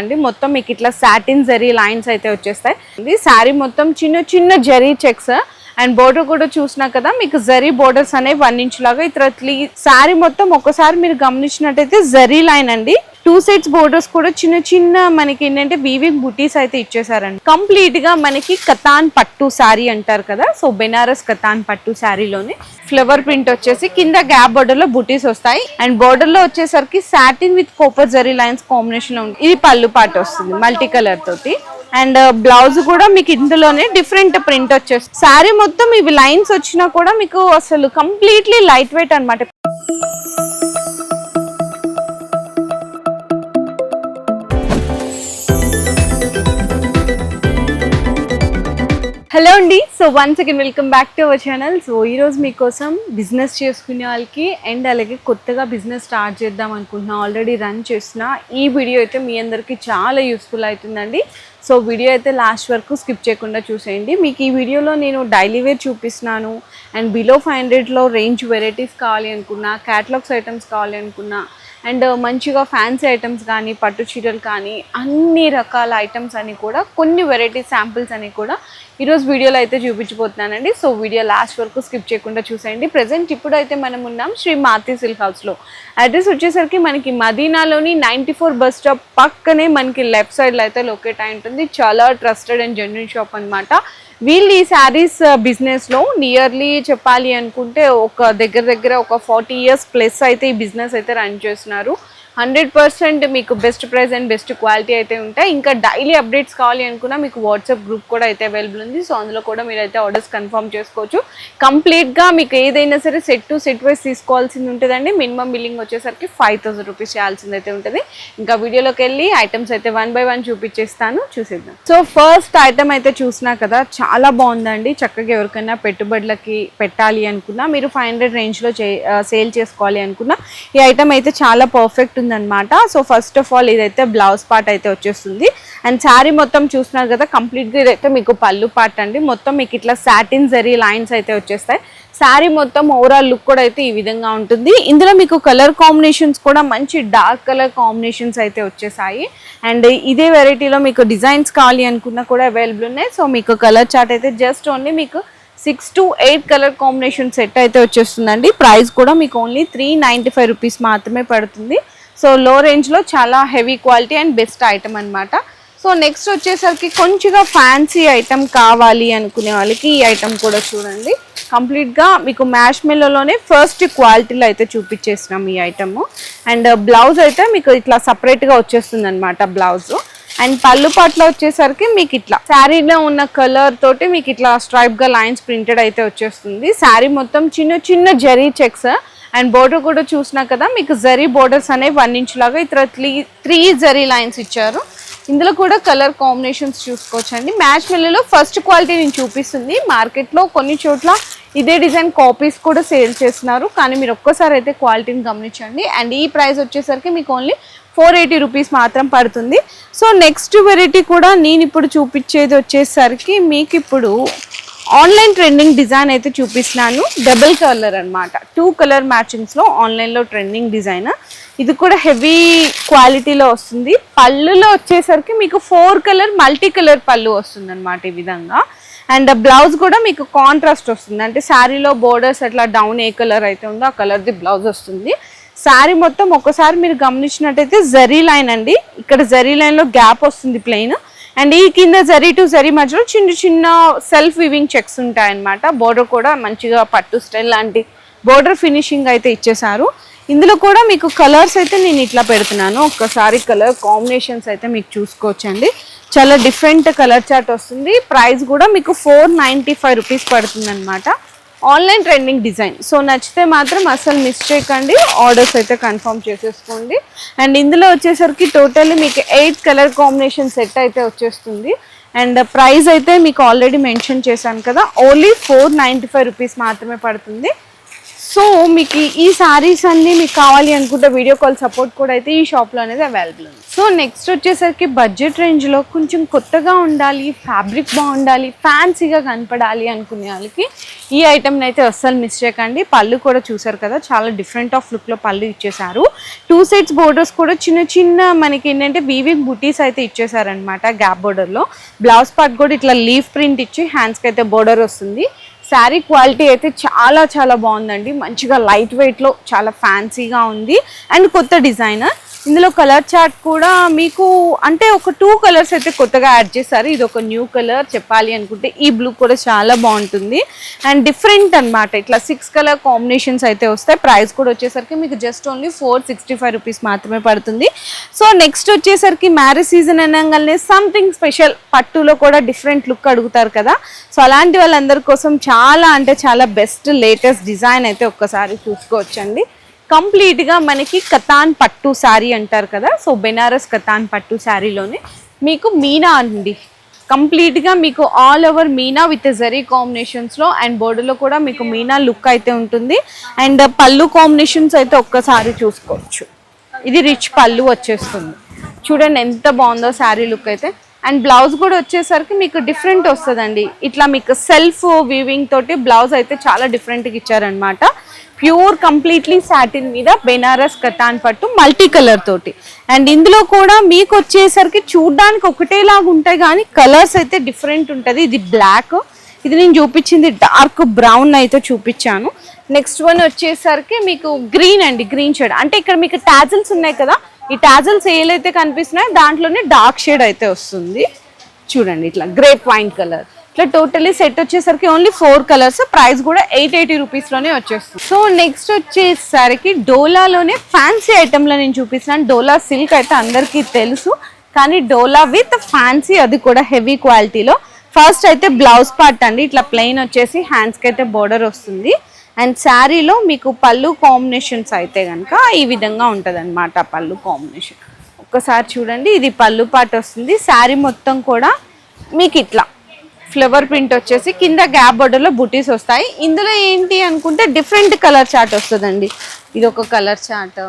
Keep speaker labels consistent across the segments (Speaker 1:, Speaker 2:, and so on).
Speaker 1: అండి మొత్తం మీకు ఇట్లా సాటిన్ జరీ లైన్స్ అయితే వచ్చేస్తాయి. ఇది శారీ మొత్తం చిన్న చిన్న జరీ చెక్స్ అండ్ బోర్డర్ కూడా చూసినా కదా మీకు జరీ బోర్డర్స్ అనేవి 1 ఇంచ్ లాగా ఇతర శారీ మొత్తం ఒకసారి మీరు గమనించినట్టయితే జరీ లైన్ అండి. 2 సైడ్స్ బోర్డర్స్ కూడా చిన్న చిన్న మనకి ఏంటంటే వీవింగ్ బుటీస్ అయితే ఇచ్చేసారండి. కంప్లీట్ గా మనకి కతాన్ పట్టు శారీ అంటారు కదా, సో బెనారస్ కతాన్ పట్టు శారీలోనే ఫ్లవర్ ప్రింట్ వచ్చేసి కింద గ్యాప్ బోర్డర్ లో బుటీస్ వస్తాయి అండ్ బోర్డర్ లో వచ్చేసరికి satin with Cooper zari lines combination లో ఉంటుంది. ఇది పళ్ళు పాట వస్తుంది మల్టీ కలర్ తోటి అండ్ బ్లౌజ్ కూడా మీకు ఇందులోనే డిఫరెంట్ ప్రింట్ వచ్చేస్తుంది. శారీ మొత్తం ఇవి లైన్స్ వచ్చినా కూడా మీకు అసలు కంప్లీట్లీ లైట్ వెయిట్ అనమాట. హలో అండి, so once again welcome back to our channel. So ఈరోజు మీకోసం బిజినెస్ చేసుకునే వాళ్ళకి అండ్ అలాగే కొత్తగా బిజినెస్ స్టార్ట్ చేద్దాం అనుకుంటున్నా ఆల్రెడీ రన్ చేస్తున్నా ఈ వీడియో అయితే మీ అందరికీ చాలా యూస్ఫుల్ అవుతుందండి. సో వీడియో అయితే లాస్ట్ వరకు స్కిప్ చేయకుండా చూసేయండి. మీకు ఈ వీడియోలో నేను డైలీ వేర్ చూపిస్తున్నాను అండ్ బిలో 500లో రేంజ్ వెరైటీస్ కావాలి అనుకున్నా, క్యాటలాగ్స్ ఐటమ్స్ కావాలి అనుకున్నా అండ్ మంచిగా ఫ్యాన్సీ ఐటమ్స్ కానీ పట్టు చీరలు కానీ అన్ని రకాల ఐటమ్స్ అని కూడా కొన్ని వెరైటీ శాంపిల్స్ అని కూడా ఈరోజు వీడియోలో అయితే చూపించబోతున్నానండి. సో వీడియో లాస్ట్ వరకు స్కిప్ చేయకుండా చూసేయండి. ప్రజెంట్ ఇప్పుడు అయితే మనం ఉన్నాం శ్రీ మారుతి సిల్క్ హౌస్లో. అడ్రస్ వచ్చేసరికి మనకి మదీనాలోని 94 బస్ స్టాప్ పక్కనే మనకి లెఫ్ట్ సైడ్లో అయితే లొకేట్ అయి ఉంటుంది. చాలా ట్రస్టెడ్ అండ్ జెన్యూన్ షాప్ అనమాట. వీళ్ళు ఈ శారీస్ బిజినెస్లో నియర్లీ చెప్పాలి అనుకుంటే ఒక దగ్గర ఒక 40 years ప్లస్ అయితే ఈ బిజినెస్ అయితే రన్ చేస్తున్నారు. 100% మీకు best price and best quality అయితే ఉంటాయి. ఇంకా డైలీ అప్డేట్స్ కావాలి అనుకున్నా మీకు వాట్సాప్ గ్రూప్ కూడా అయితే అవైలబుల్ ఉంది. సో అందులో కూడా మీరు అయితే ఆర్డర్స్ కన్ఫర్మ్ చేసుకోవచ్చు. కంప్లీట్గా మీకు ఏదైనా సరే సెట్ టు సెట్ వైజ్ తీసుకోవాల్సింది ఉంటుందండి. మినిమం బిల్లింగ్ వచ్చేసరికి 5000 రూపీస్ చేయాల్సింది అయితే ఉంటుంది. ఇంకా వీడియోలోకి వెళ్ళి ఐటమ్స్ అయితే 1 by 1 చూపించేస్తాను, చూసేద్దాం. సో ఫస్ట్ ఐటమ్ అయితే చూసినా కదా, చాలా బాగుందండి. చక్కగా ఎవరికైనా పెట్టుబడులకి పెట్టాలి అనుకున్నా, మీరు 500 రేంజ్లో సేల్ చేసుకోవాలి అనుకున్నా ఈ ఐటమ్ అయితే చాలా పర్ఫెక్ట్ ఉందన్నమాట. సో ఫస్ట్ ఆఫ్ ఆల్ ఇదైతే బ్లౌజ్ పార్ట్ అయితే వచ్చేస్తుంది అండ్ శారీ మొత్తం చూస్తున్నారు కదా, కంప్లీట్గా ఇదైతే మీకు పళ్ళు పార్ట్ అండి. మొత్తం మీకు ఇట్లా సాటిన్ జరీ లైన్స్ అయితే వచ్చేస్తాయి. శారీ మొత్తం ఓవరాల్ లుక్ కూడా అయితే ఈ విధంగా ఉంటుంది. ఇందులో మీకు కలర్ కాంబినేషన్స్ కూడా మంచి డార్క్ కలర్ కాంబినేషన్స్ అయితే వచ్చేసాయి అండ్ ఇదే వెరైటీలో మీకు డిజైన్స్ కావాలి అనుకున్నా కూడా అవైలబుల్ ఉన్నాయి. సో మీకు కలర్ చార్ట్ అయితే జస్ట్ ఓన్లీ మీకు 6 to 8 కలర్ కాంబినేషన్ సెట్ అయితే వచ్చేస్తుందండి. ప్రైస్ కూడా మీకు ఓన్లీ 395 రూపీస్ మాత్రమే పడుతుంది. సో లో రేంజ్లో చాలా heavy quality and best item అనమాట. సో నెక్స్ట్ వచ్చేసరికి కొంచెంగా ఫ్యాన్సీ ఐటమ్ కావాలి అనుకునే వాళ్ళకి ఈ ఐటమ్ కూడా చూడండి. కంప్లీట్గా మీకు మ్యాష్ మెల్లోనే ఫస్ట్ క్వాలిటీలో అయితే చూపించేసినాం ఈ ఐటమ్ అండ్ బ్లౌజ్ అయితే మీకు ఇట్లా సపరేట్గా వచ్చేస్తుంది అనమాట బ్లౌజ్. అండ్ పళ్ళు పాటలో వచ్చేసరికి మీకు ఇట్లా శారీలో ఉన్న కలర్ తోటి మీకు ఇట్లా స్ట్రైప్గా లైన్స్ ప్రింటెడ్ అయితే వచ్చేస్తుంది. శారీ మొత్తం చిన్న చిన్న జరీ చెక్స్ అండ్ బోర్డర్ కూడా చూసినా కదా మీకు జరీ బోర్డర్స్ అనేవి 1 ఇంచ్ లాగా ఇతర 3 జరీ లైన్స్ ఇచ్చారు. ఇందులో కూడా కలర్ కాంబినేషన్స్ చూసుకోవచ్చండి. మ్యాచ్ మిల్లులో ఫస్ట్ క్వాలిటీ నేను చూపిస్తుంది. మార్కెట్లో కొన్ని చోట్ల ఇదే డిజైన్ కాపీస్ కూడా సేల్ చేస్తున్నారు, కానీ మీరు ఒక్కసారి అయితే క్వాలిటీని గమనించండి. అండ్ ఈ ప్రైస్ వచ్చేసరికి మీకు ఓన్లీ 480 రూపీస్ మాత్రం పడుతుంది. సో నెక్స్ట్ వెరైటీ కూడా నేను ఇప్పుడు చూపించేది వచ్చేసరికి మీకు ఇప్పుడు ఆన్లైన్ ట్రెండింగ్ డిజైన్ అయితే చూపిస్తున్నాను. డబుల్ కలర్ అనమాట, 2 కలర్ మ్యాచింగ్స్లో ఆన్లైన్లో ట్రెండింగ్ డిజైన్. ఇది కూడా హెవీ క్వాలిటీలో వస్తుంది. పళ్ళులో వచ్చేసరికి మీకు 4 కలర్ మల్టీ కలర్ పళ్ళు వస్తుంది అనమాట ఈ విధంగా. అండ్ బ్లౌజ్ కూడా మీకు కాంట్రాస్ట్ వస్తుంది, అంటే శారీలో బోర్డర్స్ అట్లా డౌన్ ఏ కలర్ అయితే ఉందో ఆ కలర్ది బ్లౌజ్ వస్తుంది. శారీ మొత్తం ఒకసారి మీరు గమనించినట్టయితే జరీ లైన్ అండి. ఇక్కడ జరీ లైన్లో గ్యాప్ వస్తుంది ప్లెయిన్ అండ్ ఈ కింద జరీ టు జరీ మధ్యలో చిన్న చిన్న సెల్ఫ్ వివింగ్ చెక్స్ ఉంటాయన్నమాట. బోర్డర్ కూడా మంచిగా పట్టు స్టైల్ లాంటి బోర్డర్ ఫినిషింగ్ అయితే ఇచ్చేసారు. ఇందులో కూడా మీకు కలర్స్ అయితే నేను ఇట్లా పెడుతున్నాను. ఒక్కసారి కలర్ కాంబినేషన్స్ అయితే మీకు చూసుకోవచ్చండి. చాలా డిఫరెంట్ కలర్ చార్ట్ వస్తుంది. ప్రైస్ కూడా మీకు 495 రూపీస్ పడుతుంది అనమాట. Online trending design. సో నచ్చితే మాత్రం అసలు మిస్ చేయకండి, ఆర్డర్స్ అయితే కన్ఫర్మ్ చేసేసుకోండి. అండ్ ఇందులో వచ్చేసరికి టోటల్లీ మీకు 8 కలర్ కాంబినేషన్ సెట్ అయితే వచ్చేస్తుంది అండ్ ప్రైస్ అయితే మీకు ఆల్రెడీ మెన్షన్ చేశాను కదా, ఓన్లీ 495 రూపీస్ మాత్రమే పడుతుంది. సో మీకు ఈ సారీస్ అన్నీ మీకు కావాలి అనుకుంటే వీడియో కాల్ సపోర్ట్ కూడా అయితే ఈ షాప్లో అనేది అవైలబుల్ ఉంది. సో నెక్స్ట్ వచ్చేసరికి బడ్జెట్ రేంజ్లో కొంచెం కొత్తగా ఉండాలి, ఫ్యాబ్రిక్ బాగుండాలి, ఫ్యాన్సీగా కనపడాలి అనుకునే వాళ్ళకి ఈ ఐటమ్ని అయితే అస్సలు మిస్ చేయకండి. పళ్ళు కూడా చూసారు కదా, చాలా డిఫరెంట్ ఆఫ్ లుక్లో పళ్ళు ఇచ్చేసారు. 2 సైడ్స్ బోర్డర్స్ కూడా చిన్న చిన్న మనకి ఏంటంటే వీవింగ్ బుటీస్ అయితే ఇచ్చేసారనమాట గ్యాప్ బోర్డర్లో. బ్లౌజ్ పార్ట్ కూడా ఇట్లా లీఫ్ ప్రింట్ ఇచ్చి హ్యాండ్స్కి అయితే బోర్డర్ వస్తుంది. శారీ క్వాలిటీ అయితే చాలా చాలా బాగుందండి, మంచిగా లైట్ వెయిట్లో చాలా ఫ్యాన్సీగా ఉంది అండ్ కొత్త డిజైనర్. ఇందులో కలర్ చార్ట్ కూడా మీకు అంటే ఒక 2 కలర్స్ అయితే కొత్తగా యాడ్ చేశారు. ఇది ఒక న్యూ కలర్ చెప్పాలి అనుకుంటే ఈ బ్లూ కూడా చాలా బాగుంటుంది అండ్ డిఫరెంట్ అనమాట. ఇట్లా 6 కలర్ కాంబినేషన్స్ అయితే వస్తాయి. ప్రైస్ కూడా వచ్చేసరికి మీకు జస్ట్ ఓన్లీ 465 రూపీస్ మాత్రమే పడుతుంది. సో నెక్స్ట్ వచ్చేసరికి మ్యారేజ్ సీజన్ అనగానే సంథింగ్ స్పెషల్, పట్టులో కూడా డిఫరెంట్ లుక్ అడుగుతారు కదా. సో అలాంటి వాళ్ళందరి కోసం చాలా అంటే చాలా బెస్ట్ లేటెస్ట్ డిజైన్ అయితే ఒక్కసారి చూసుకోవచ్చండి. కంప్లీట్గా మనకి కతాన్ పట్టు శారీ అంటారు కదా, సో బెనారస్ కతాన్ పట్టు శారీలోనే మీకు మీనా అండి. కంప్లీట్గా మీకు ఆల్ ఓవర్ మీనా విత్ జరీ కాంబినేషన్స్లో అండ్ బోర్డర్లో కూడా మీకు మీనా లుక్ అయితే ఉంటుంది. అండ్ పళ్ళు కాంబినేషన్స్ అయితే ఒక్కసారి చూసుకోవచ్చు. ఇది రిచ్ పళ్ళు వచ్చేస్తుంది, చూడండి ఎంత బాగుందో శారీ లుక్ అయితే. అండ్ బ్లౌజ్ కూడా వచ్చేసరికి మీకు డిఫరెంట్ వస్తుందండి. ఇట్లా మీకు సెల్ఫ్ వీవింగ్ తోటి బ్లౌజ్ అయితే చాలా డిఫరెంట్గా ఇచ్చారనమాట. ప్యూర్ కంప్లీట్లీ సాటిన్ మీద బెనారస్ కతాన్ పట్టు మల్టీ కలర్ తోటి. అండ్ ఇందులో కూడా మీకు వచ్చేసరికి చూడడానికి ఒకటేలాగా ఉంటాయి కానీ కలర్స్ అయితే డిఫరెంట్ ఉంటుంది. ఇది బ్లాక్, ఇది నేను చూపించింది డార్క్ బ్రౌన్ అయితే చూపించాను. నెక్స్ట్ వన్ వచ్చేసరికి మీకు గ్రీన్ అండి, గ్రీన్ షేడ్. అంటే ఇక్కడ మీకు టాజిల్స్ ఉన్నాయి కదా, ఈ టాజిల్స్ ఏలైతే కనిపిస్తున్నాయో దాంట్లోనే డార్క్ షేడ్ అయితే వస్తుంది. చూడండి ఇట్లా గ్రేప్ వైన్ కలర్. ఇట్లా టోటలీ సెట్ వచ్చేసరికి ఓన్లీ 4 కలర్స్. ప్రైస్ కూడా 880 రూపీస్లోనే వచ్చేస్తుంది. సో నెక్స్ట్ వచ్చేసరికి డోలాలోనే ఫ్యాన్సీ ఐటెంలో నేను చూపిస్తున్నాను. డోలా సిల్క్ అయితే అందరికీ తెలుసు, కానీ డోలా విత్ ఫ్యాన్సీ, అది కూడా హెవీ క్వాలిటీలో. ఫస్ట్ అయితే బ్లౌజ్ పార్ట్ అండి, ఇట్లా ప్లెయిన్ వచ్చేసి హ్యాండ్స్కి అయితే బోర్డర్ వస్తుంది. అండ్ శారీలో మీకు పళ్ళు కాంబినేషన్స్ అయితే కనుక ఈ విధంగా ఉంటుంది అనమాట. పళ్ళు కాంబినేషన్ ఒక్కసారి చూడండి, ఇది పళ్ళు పార్ట్ వస్తుంది. శారీ మొత్తం కూడా మీకు ఇట్లా ఫ్లవర్ ప్రింట్ వచ్చేసి కింద గ్యాప్ బోర్డర్లో బుటీస్ వస్తాయి. ఇందులో ఏంటి అనుకుంటే డిఫరెంట్ కలర్ చార్ట్ వస్తుందండి. ఇది ఒక కలర్ చార్ట్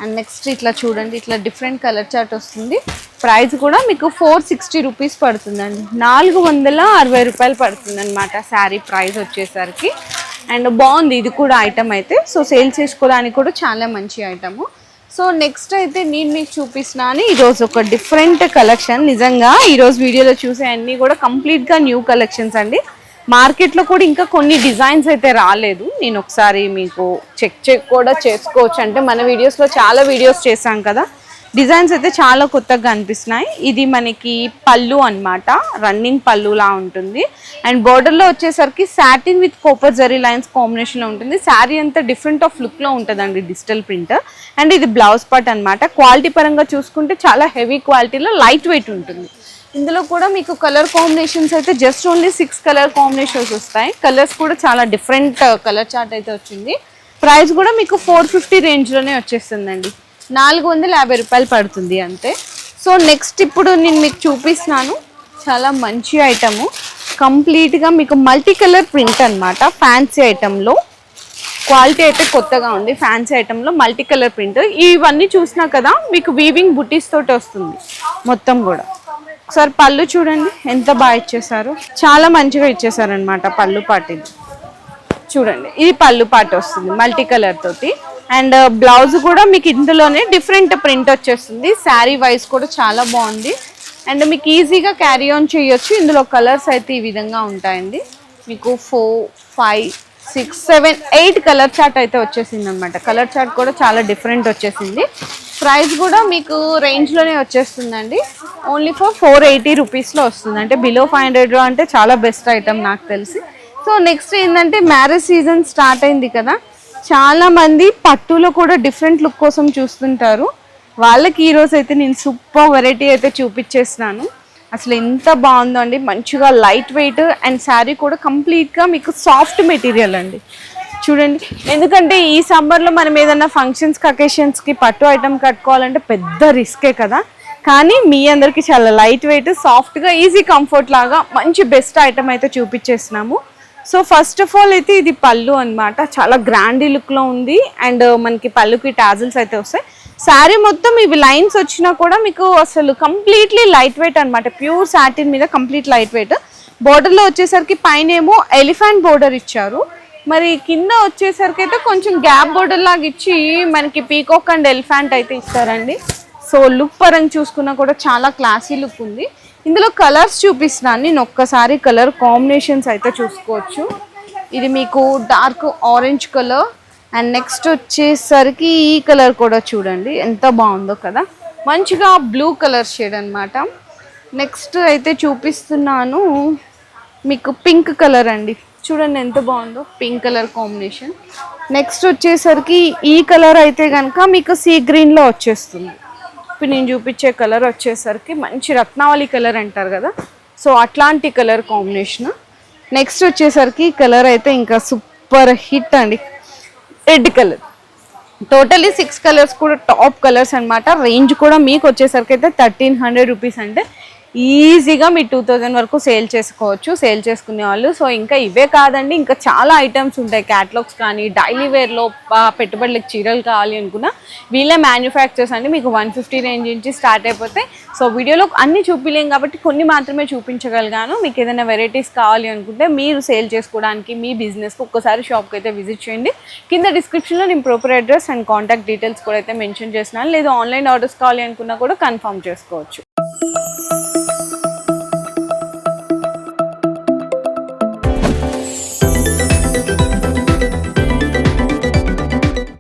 Speaker 1: అండ్ నెక్స్ట్ ఇట్లా చూడండి, ఇట్లా డిఫరెంట్ కలర్ చార్ట్ వస్తుంది. ప్రైస్ కూడా మీకు 460 రూపీస్ పడుతుందండి, 460 రూపాయలు పడుతుంది అనమాట శారీ ప్రైస్ వచ్చేసరికి. అండ్ బాగుంది ఇది కూడా ఐటమ్ అయితే. సో సేల్ చేసుకోవడానికి కూడా చాలా మంచి ఐటము. సో నెక్స్ట్ అయితే నేను మీకు చూపిస్తున్నాను ఈరోజు ఒక డిఫరెంట్ కలెక్షన్. నిజంగా ఈరోజు వీడియోలో చూసే అన్నీ కూడా కంప్లీట్గా న్యూ కలెక్షన్స్ అండి. మార్కెట్లో కూడా ఇంకా కొన్ని డిజైన్స్ అయితే రాలేదు. నేను ఒకసారి మీకు చెక్ కూడా చేసుకోవచ్చు. అంటే మన వీడియోస్లో చాలా వీడియోస్ చేశాం కదా, డిజైన్స్ అయితే చాలా కొత్తగా అనిపిస్తున్నాయి. ఇది మనకి పళ్ళు అన్నమాట, రన్నింగ్ పళ్ళులా ఉంటుంది. అండ్ బోర్డర్లో వచ్చేసరికి satin with Cooper zari lines కాంబినేషన్లో ఉంటుంది. శారీ అంతా డిఫరెంట్ ఆఫ్ లుక్లో ఉంటుందండి, డిజిటల్ ప్రింట్. అండ్ ఇది బ్లౌజ్ పార్ట్ అనమాట. క్వాలిటీ పరంగా చూసుకుంటే చాలా హెవీ క్వాలిటీలో లైట్ వెయిట్ ఉంటుంది. ఇందులో కూడా మీకు కలర్ కాంబినేషన్స్ అయితే జస్ట్ ఓన్లీ 6 కలర్ కాంబినేషన్స్ వస్తాయి. కలర్స్ కూడా చాలా డిఫరెంట్ కలర్ చార్ట్ అయితే వచ్చింది. ప్రైస్ కూడా మీకు 450 రేంజ్లోనే వచ్చేస్తుందండి, 450 రూపాయలు పడుతుంది అంతే. సో నెక్స్ట్ ఇప్పుడు నేను మీకు చూపిస్తున్నాను చాలా మంచి ఐటము. కంప్లీట్గా మీకు మల్టీ కలర్ ప్రింట్ అనమాట. ఫ్యాన్సీ ఐటెంలో క్వాలిటీ అయితే కొత్తగా ఉంది. ఫ్యాన్సీ ఐటెంలో మల్టీ కలర్ ప్రింట్. ఇవన్నీ చూసినా కదా మీకు వీవింగ్ బుటీస్ తోటి వస్తుంది మొత్తం కూడా. ఒకసారి పళ్ళు చూడండి ఎంత బాగా ఇచ్చేసారు, చాలా మంచిగా ఇచ్చేసారు అనమాట పళ్ళు పాట. ఇది చూడండి, ఇది పళ్ళు పాట వస్తుంది మల్టీ కలర్ తోటి. అండ్ బ్లౌజ్ కూడా మీకు ఇందులోనే డిఫరెంట్ ప్రింట్ వచ్చేస్తుంది. శారీ వైజ్ కూడా చాలా బాగుంది అండ్ మీకు ఈజీగా క్యారీ ఆన్ చేయొచ్చు. ఇందులో కలర్స్ అయితే ఈ విధంగా ఉంటాయండి. మీకు 4, 5, 6, 7, 8 కలర్ చార్ట్ అయితే వచ్చేసింది అనమాట. కలర్ చార్ట్ కూడా చాలా డిఫరెంట్ వచ్చేసింది. ప్రైస్ కూడా మీకు రేంజ్లోనే వచ్చేస్తుందండి, ఓన్లీ ఫర్ 480 రూపీస్లో వస్తుంది. అంటే బిలో 500 అంటే చాలా బెస్ట్ ఐటమ్ నాకు తెలిసి. సో నెక్స్ట్ ఏంటంటే మ్యారేజ్ సీజన్ స్టార్ట్ అయింది కదా, చాలా మంది పట్టులో కూడా డిఫరెంట్ లుక్ కోసం చూస్తుంటారు. వాళ్ళకి ఈరోజు అయితే నేను సూపర్ వెరైటీ అయితే చూపించేస్తున్నాను. అసలు ఎంత బాగుందో అండి, మంచిగా లైట్ వెయిట్ అండ్ శారీ కూడా కంప్లీట్గా మీకు సాఫ్ట్ మెటీరియల్ అండి. చూడండి, ఎందుకంటే ఈ సమ్మర్లో మనం ఏదైనా ఫంక్షన్స్కి అకేషన్స్కి పట్టు ఐటమ్ కట్టుకోవాలంటే పెద్ద రిస్కే కదా, కానీ మీ అందరికీ చాలా లైట్ వెయిట్ సాఫ్ట్గా ఈజీ కంఫర్ట్ లాగా మంచి బెస్ట్ ఐటమ్ అయితే చూపించేస్తున్నాము. సో ఫస్ట్ ఆఫ్ ఆల్ అయితే ఇది పళ్ళు అన్నమాట, చాలా గ్రాండ్ లుక్లో ఉంది. అండ్ మనకి పళ్ళుకి టాజిల్స్ అయితే వస్తాయి. శారీ మొత్తం ఇవి లైన్స్ వచ్చినా కూడా మీకు అసలు కంప్లీట్లీ లైట్ వెయిట్ అనమాట, ప్యూర్ సాటిన్ మీద కంప్లీట్ లైట్ వెయిట్. బోర్డర్లో వచ్చేసరికి పైన ఏమో ఎలిఫెంట్ బోర్డర్ ఇచ్చారు, మరి కింద వచ్చేసరికి అయితే కొంచెం గ్యాప్ బోర్డర్ లాగా ఇచ్చి మనకి పీకాక్ అండ్ ఎలిఫెంట్ అయితే ఇస్తారండి. సో లుక్ పరంగా చూసుకున్నా కూడా చాలా క్లాసీ లుక్ ఉంది. ఇందులో కలర్స్ చూపిస్తున్నాను నేను, ఒక్కసారి కలర్ కాంబినేషన్స్ అయితే చూసుకోవచ్చు. ఇది మీకు dark orange colour and next వచ్చేసరికి ఈ కలర్ కూడా చూడండి ఎంత బాగుందో కదా, మంచిగా బ్లూ కలర్ షేడ్ అనమాట. నెక్స్ట్ అయితే చూపిస్తున్నాను మీకు పింక్ కలర్ అండి, చూడండి ఎంత బాగుందో పింక్ కలర్ కాంబినేషన్. నెక్స్ట్ వచ్చేసరికి ఈ కలర్ అయితే కనుక మీకు సీ గ్రీన్లో వచ్చేస్తుంది. ఇప్పుడు నేను చూపించే కలర్ వచ్చేసరికి మంచి రత్నావళి కలర్ అంటారు కదా, సో అట్లాంటి కలర్ కాంబినేషన్. నెక్స్ట్ వచ్చేసరికి కలర్ అయితే ఇంకా సూపర్ హిట్ అండి, రెడ్ కలర్. టోటలీ 6 కలర్స్ కూడా టాప్ కలర్స్ అనమాట. రేంజ్ కూడా మీకు వచ్చేసరికి అయితే 1300 రూపీస్, అంటే ఈజీగా మీ 2000 వరకు సేల్ చేసుకోవచ్చు సేల్ చేసుకునే వాళ్ళు. సో ఇంకా ఇవే కాదండి, ఇంకా చాలా ఐటమ్స్ ఉంటాయి, క్యాటలాగ్స్ కానీ డైలీ వేర్లో పెట్టుబడులకు చీరలు కావాలి అనుకున్నా వీళ్ళే మ్యానుఫ్యాక్చర్స్ అండి. మీకు 150 రేంజ్ నుంచి స్టార్ట్ అయిపోతాయి. సో వీడియోలో అన్ని చూపించలేం కాబట్టి కొన్ని మాత్రమే చూపించగలిగాను. మీకు ఏదైనా వెరైటీస్ కావాలి అనుకుంటే మీరు సేల్ చేసుకోవడానికి మీ బిజినెస్కి ఒక్కసారి షాప్కి అయితే విజిట్ చేయండి. కింద డిస్క్రిప్షన్లో నేను proper address and contact details కూడా అయితే మెన్షన్ చేస్తున్నాను. లేదా ఆన్లైన్ ఆర్డర్స్ కావాలి అనుకున్నా కూడా కన్ఫర్మ్ చేసుకోవచ్చు.